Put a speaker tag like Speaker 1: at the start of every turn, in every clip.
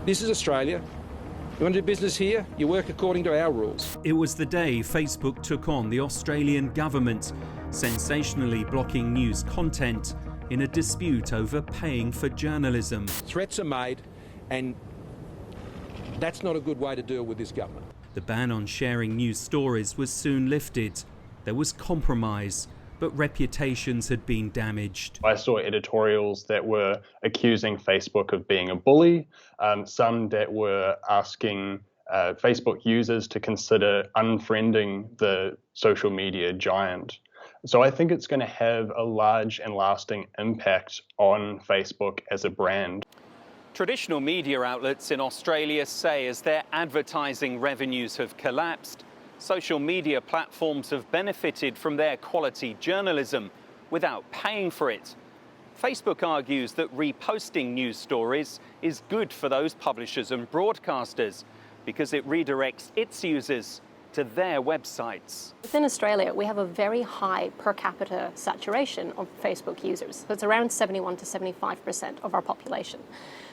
Speaker 1: This is Australia. You want to do business here? You work according to our rules.
Speaker 2: It was the day Facebook took on the Australian government, sensationally blocking news content in a dispute over paying for journalism.
Speaker 1: Threats are made, and that's not a good way to deal with this government.
Speaker 2: The ban on sharing news stories was soon lifted. There was compromise, but reputations had been damaged.
Speaker 3: I saw editorials that were accusing Facebook of being a bully, some that were asking Facebook users to consider unfriending the social media giant. So I think it's going to have a large and lasting impact on Facebook as a brand.
Speaker 4: Traditional media outlets in Australia say as their advertising revenues have collapsed, social media platforms have benefited from their quality journalism without paying for it. Facebook argues that reposting news stories is good for those publishers and broadcasters because it redirects its users to their websites.
Speaker 5: Within Australia, we have a very high per capita saturation of Facebook users. So it's around 71 to 75% of our population.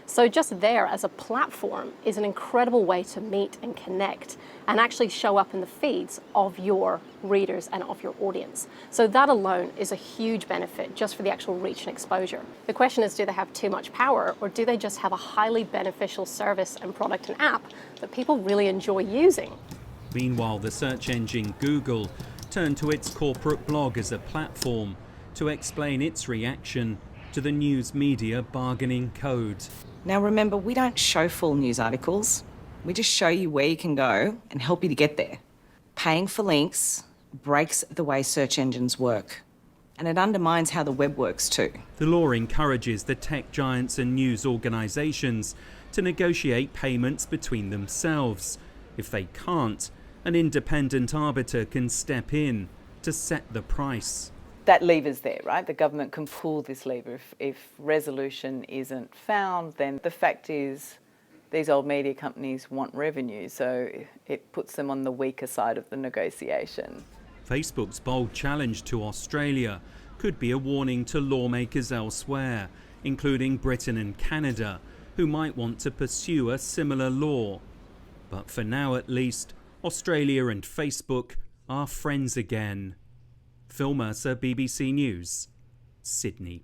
Speaker 5: So just there as a platform is an incredible way to meet and connect and actually show up in the feeds of your readers and of your audience. So that alone is a huge benefit just for the actual reach and exposure. The question is, do they have too much power, or do they just have a highly beneficial service and product and app that people really enjoy using?
Speaker 2: Meanwhile, the search engine Google turned to its corporate blog as a platform to explain its reaction to the news media bargaining code.
Speaker 6: Now remember, we don't show full news articles. We just show you where you can go and help you to get there. Paying for links breaks the way search engines work, and it undermines how the web works too.
Speaker 2: The law encourages the tech giants and news organisations to negotiate payments between themselves. If they can't, an independent arbiter can step in to set the price.
Speaker 7: That lever's there, right? The government can pull this lever. If resolution isn't found, then the fact is these old media companies want revenue, so it puts them on the weaker side of the negotiation.
Speaker 2: Facebook's bold challenge to Australia could be a warning to lawmakers elsewhere, including Britain and Canada, who might want to pursue a similar law. But for now at least, Australia and Facebook are friends again. Phil Mercer, BBC News, Sydney.